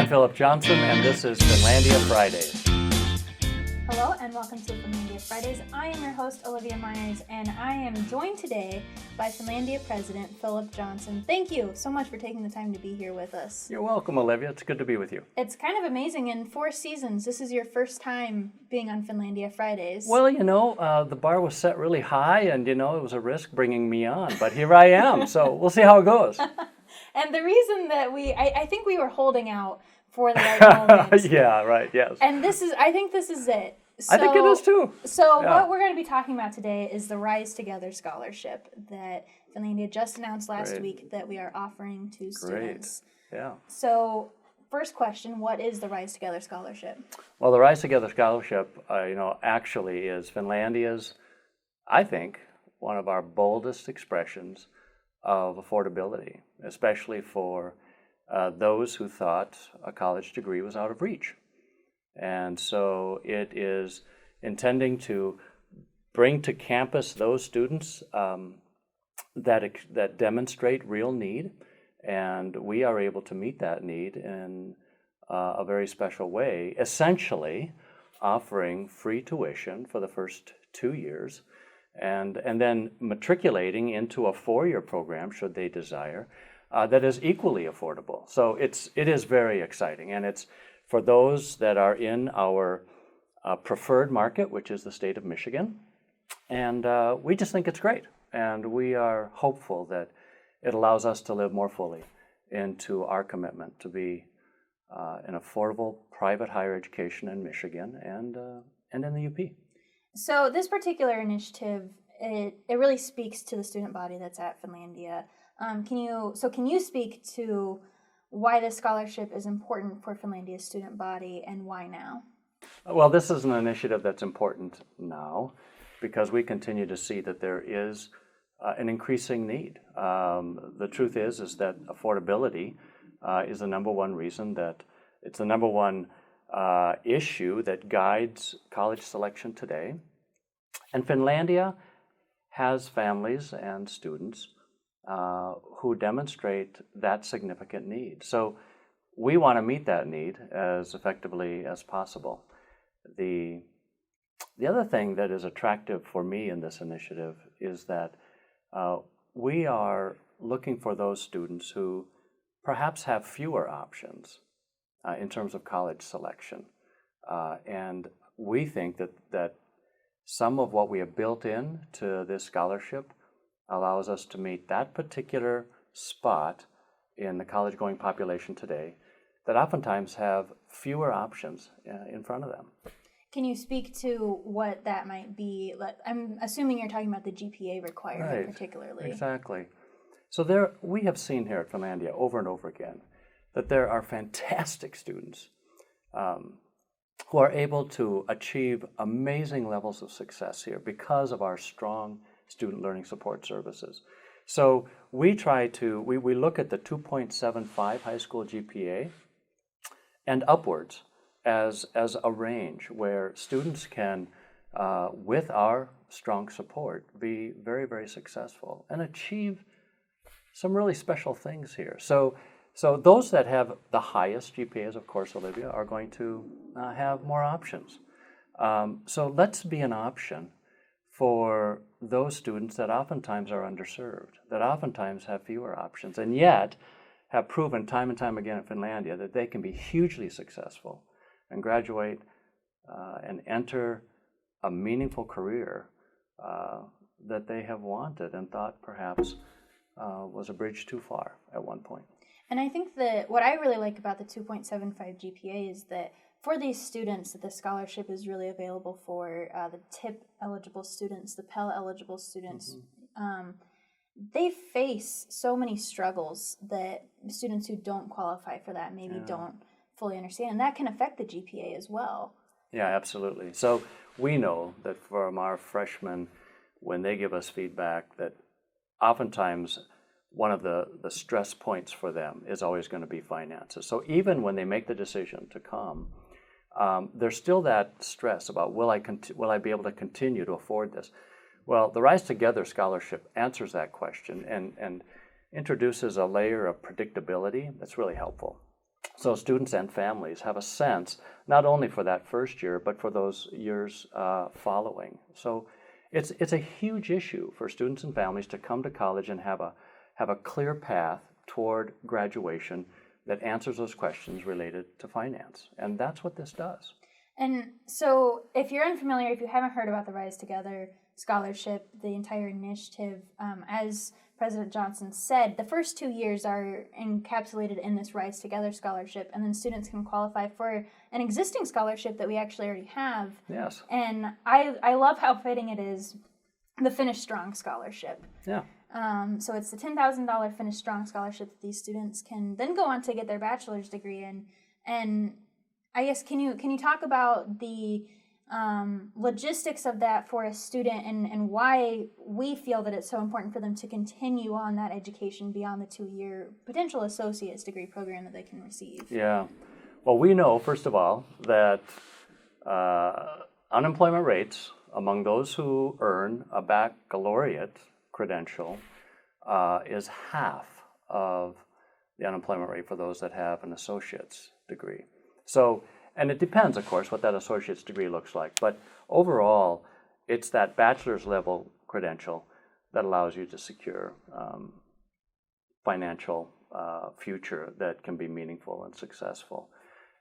I'm Philip Johnson, and this is Finlandia Fridays. Hello, and welcome to Finlandia Fridays. I am your host, Olivia Myers, and I am joined today by Finlandia President Philip Johnson. Thank you so much for taking the time to be here with us. You're welcome, Olivia. It's good to be with you. It's kind of amazing. In 4 seasons, this is your first time being on Finlandia Fridays. Well, the bar was set really high, and, it was a risk bringing me on, but here I am, so we'll see how it goes. And the reason that I think we were holding out for the right moment. Yeah, right, yes. And I think this is it. So, I think it is too. So Yeah. What we're going to be talking about today is the Rise Together Scholarship that Finlandia just announced last week that we are offering to students. Great, yeah. So first question, what is the Rise Together Scholarship? Well, the Rise Together Scholarship, actually is Finlandia's, I think, one of our boldest expressions of affordability, especially for those who thought a college degree was out of reach. And so it is intending to bring to campus those students that demonstrate real need, and we are able to meet that need in a very special way, essentially offering free tuition for the first 2 years, and then matriculating into a 4-year program, should they desire, that is equally affordable. So it is very exciting, and it's for those that are in our preferred market, which is the state of Michigan. And we just think it's great. And we are hopeful that it allows us to live more fully into our commitment to be an affordable private higher education in Michigan and in the UP. So this particular initiative, it really speaks to the student body that's at Finlandia. Can you speak to why this scholarship is important for Finlandia's student body and why now? Well, this is an initiative that's important now because we continue to see that there is an increasing need. The truth is that affordability is the number one reason that it's the number one issue that guides college selection today. And Finlandia has families and students who demonstrate that significant need. So we want to meet that need as effectively as possible. The other thing that is attractive for me in this initiative is that we are looking for those students who perhaps have fewer options in terms of college selection. And we think that some of what we have built in to this scholarship allows us to meet that particular spot in the college-going population today that oftentimes have fewer options in front of them. Can you speak to what that might be? I'm assuming you're talking about the GPA requirement particularly. Exactly. So we have seen here at Finlandia over and over again that there are fantastic students who are able to achieve amazing levels of success here because of our strong student learning support services. So we look at the 2.75 high school GPA and upwards as a range where students can, with our strong support, be very, very successful and achieve some really special things here. So those that have the highest GPAs, of course, Olivia, are going to have more options. So let's be an option for those students that oftentimes are underserved, that oftentimes have fewer options, and yet have proven time and time again at Finlandia that they can be hugely successful and graduate and enter a meaningful career that they have wanted and thought perhaps was a bridge too far at one point. And I think that what I really like about the 2.75 GPA is that for these students, that the scholarship is really available for the TIP eligible students, the Pell eligible students. Mm-hmm. They face so many struggles that students who don't qualify for that maybe don't fully understand, and that can affect the GPA as well. Yeah, absolutely. So we know that from our freshmen, when they give us feedback, that oftentimes one of the stress points for them is always going to be finances. So even when they make the decision to come, there's still that stress about will I be able to continue to afford this? Well, the Rise Together Scholarship answers that question and introduces a layer of predictability that's really helpful. So students and families have a sense, not only for that first year, but for those years following. So it's a huge issue for students and families to come to college and have a clear path toward graduation that answers those questions related to finance. And that's what this does. And so if you're unfamiliar, if you haven't heard about the Rise Together scholarship, the entire initiative, as President Johnson said, the first 2 years are encapsulated in this Rise Together scholarship, and then students can qualify for an existing scholarship that we actually already have. Yes. And I love how fitting it is, the Finish Strong scholarship. Yeah. So it's the $10,000 Finish Strong scholarship that these students can then go on to get their bachelor's degree in. And I guess can you talk about the logistics of that for a student and why we feel that it's so important for them to continue on that education beyond the 2-year potential associate's degree program that they can receive? Yeah. Well, we know, first of all, that unemployment rates among those who earn a baccalaureate credential is half of the unemployment rate for those that have an associate's degree. So, and it depends, of course, what that associate's degree looks like. But overall, it's that bachelor's level credential that allows you to secure financial future that can be meaningful and successful.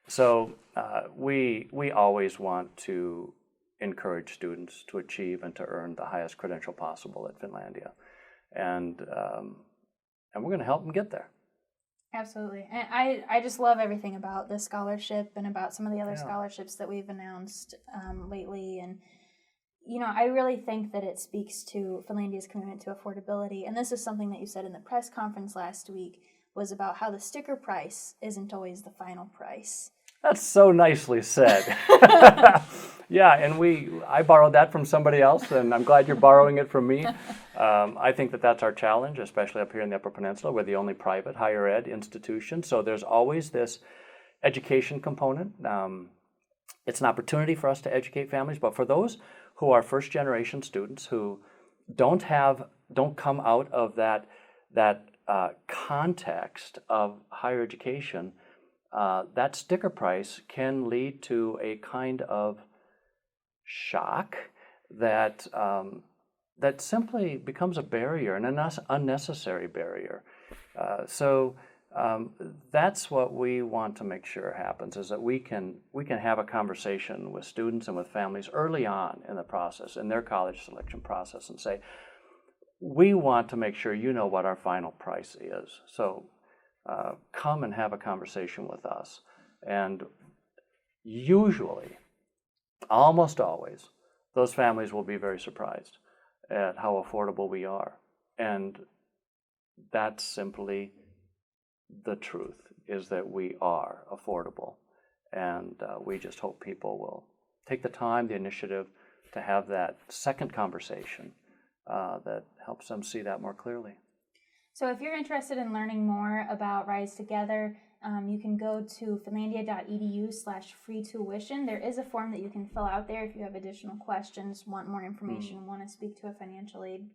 So we always want to encourage students to achieve and to earn the highest credential possible at Finlandia. And we're going to help them get there. Absolutely. And I just love everything about this scholarship and about some of the other scholarships that we've announced lately. And, you know, I really think that it speaks to Finlandia's commitment to affordability. And this is something that you said in the press conference last week, was about how the sticker price isn't always the final price. That's so nicely said. Yeah, and I borrowed that from somebody else, and I'm glad you're borrowing it from me. I think that that's our challenge, especially up here in the Upper Peninsula. We're the only private higher ed institution, so there's always this education component. It's an opportunity for us to educate families, but for those who are first-generation students who don't come out of that context of higher education, that sticker price can lead to a kind of shock that simply becomes a barrier, an unnecessary barrier. So that's what we want to make sure happens, is that we can have a conversation with students and with families early on in the process, in their college selection process, and say, we want to make sure you know what our final price is. So come and have a conversation with us. And usually, almost always, those families will be very surprised at how affordable we are. And that's simply the truth, is that we are affordable. And we just hope people will take the time, the initiative to have that second conversation that helps them see that more clearly. So if you're interested in learning more about Rise Together, you can go to finlandia.edu/free tuition. There is a form that you can fill out there if you have additional questions, want more information, want to speak to a financial aid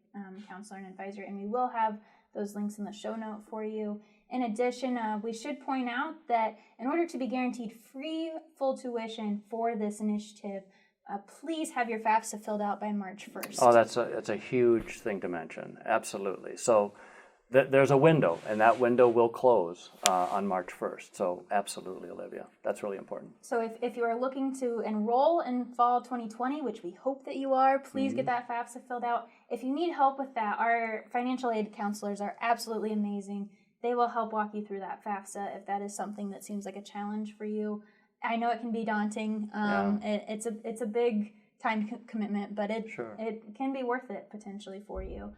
counselor and advisor, and we will have those links in the show note for you. In addition, we should point out that in order to be guaranteed free full tuition for this initiative, please have your FAFSA filled out by March 1st. Oh, that's a huge thing to mention. Absolutely. So there's a window, and that window will close on March 1st. So absolutely, Olivia. That's really important. So if you are looking to enroll in fall 2020, which we hope that you are, please get that FAFSA filled out. If you need help with that, our financial aid counselors are absolutely amazing. They will help walk you through that FAFSA if that is something that seems like a challenge for you. I know it can be daunting. It's a big time commitment, but it can be worth it potentially for you.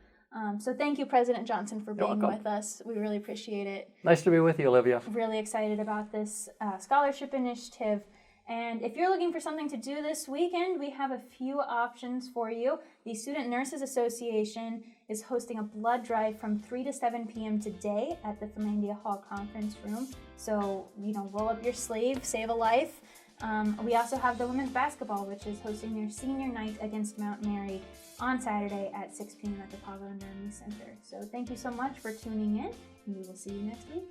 So thank you, President Johnson, for being with us. We really appreciate it. Nice to be with you, Olivia. Really excited about this scholarship initiative. And if you're looking for something to do this weekend, we have a few options for you. The Student Nurses Association is hosting a blood drive from 3 to 7 p.m. today at the Finlandia Hall Conference Room. So, roll up your sleeve, save a life. We also have the women's basketball, which is hosting their senior night against Mount Mary on Saturday at 6 p.m. at the Pago and Dermy Center. So thank you so much for tuning in, and we will see you next week.